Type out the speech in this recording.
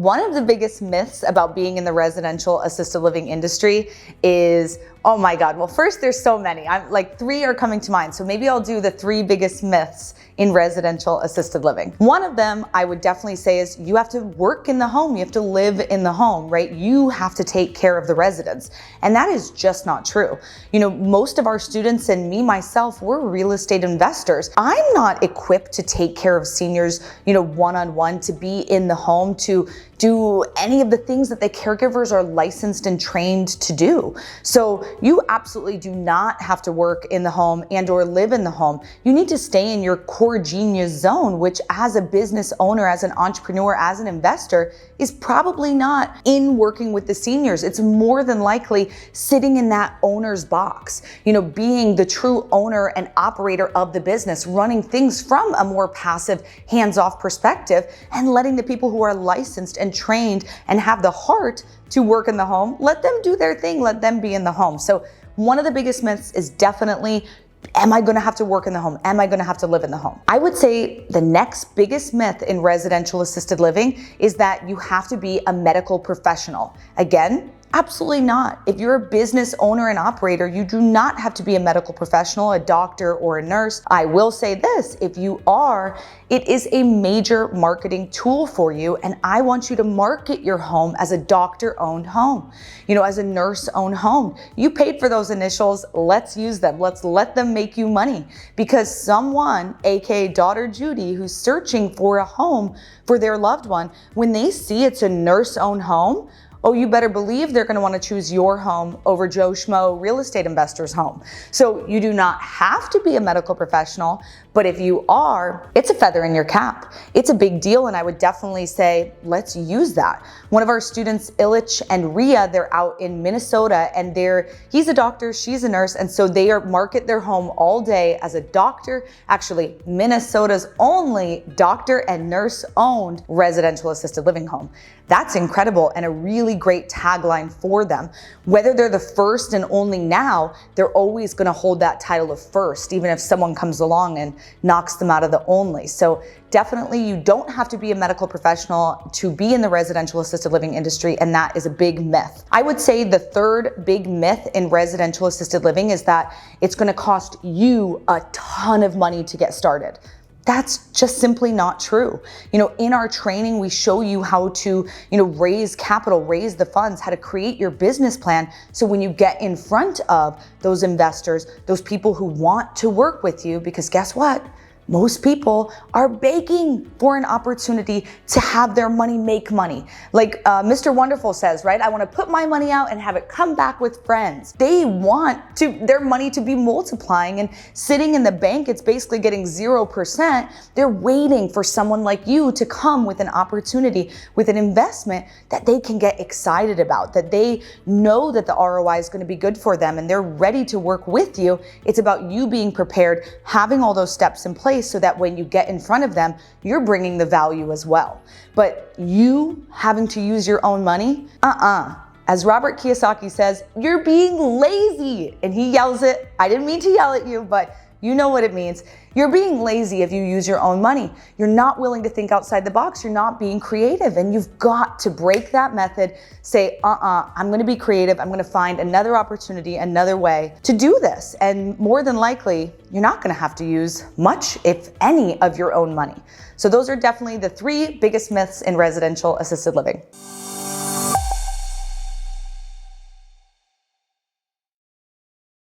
one of the biggest myths about being in the residential assisted living industry is, oh my God, well, first there's so many. I'm like, three are coming to mind. So maybe I'll do the three biggest myths in residential assisted living. One of them I would definitely say is you have to work in the home. You have to live in the home, right? You have to take care of the residents. And that is just not true. You know, most of our students and me, myself, we're real estate investors. I'm not equipped to take care of seniors, you know, one-on-one, to be in the home, to do any of the things that the caregivers are licensed and trained to do. So you absolutely do not have to work in the home and or live in the home. You need to stay in your core genius zone, which as a business owner, as an entrepreneur, as an investor, is probably not in working with the seniors. It's more than likely sitting in that owner's box, you know, being the true owner and operator of the business, running things from a more passive, hands-off perspective, and letting the people who are licensed and trained and have the heart to work in the home, let them do their thing, let them be in the home. So one of the biggest myths is definitely, am I gonna have to work in the home? Am I gonna have to live in the home? I would say the next biggest myth in residential assisted living is that you have to be a medical professional. Again, absolutely not. If you're a business owner and operator, you do not have to be a medical professional, a doctor, or a nurse. I will say this, if you are, it is a major marketing tool for you, and I want you to market your home as a doctor-owned home, you know, as a nurse-owned home. You paid for those initials, let's use them. Let's let them make you money, because someone, aka daughter Judy, who's searching for a home for their loved one, when they see it's a nurse-owned home, oh, you better believe they're gonna wanna choose your home over Joe Schmo real estate investor's home. So you do not have to be a medical professional, but if you are, it's a feather in your cap. It's a big deal, and I would definitely say, let's use that. One of our students, Illich and Ria, they're out in Minnesota, and he's a doctor, she's a nurse, and so they market their home all day as a doctor, actually Minnesota's only doctor and nurse-owned residential assisted living home. That's incredible and a really great tagline for them. Whether they're the first and only now, they're always gonna hold that title of first, even if someone comes along and knocks them out of the only. So definitely you don't have to be a medical professional to be in the residential assisted living industry, and that is a big myth. I would say the third big myth in residential assisted living is that it's gonna cost you a ton of money to get started. That's just simply not true. You know, in our training, we show you how to, you know, raise capital, raise the funds, how to create your business plan. So when you get in front of those investors, those people who want to work with you, because guess what? Most people are begging for an opportunity to have their money make money. Like Mr. Wonderful says, right? I want to put my money out and have it come back with friends. They want their money to be multiplying, and sitting in the bank, it's basically getting 0%. They're waiting for someone like you to come with an opportunity, with an investment that they can get excited about, that they know that the ROI is going to be good for them, and they're ready to work with you. It's about you being prepared, having all those steps in place, so that when you get in front of them, you're bringing the value as well. But you having to use your own money, as Robert Kiyosaki says, you're being lazy. And he yells it. I didn't mean to yell at you, but you know what it means. You're being lazy if you use your own money. You're not willing to think outside the box. You're not being creative, and you've got to break that method. Say, I'm gonna be creative. I'm gonna find another opportunity, another way to do this. And more than likely, you're not gonna have to use much, if any, of your own money. So those are definitely the three biggest myths in residential assisted living.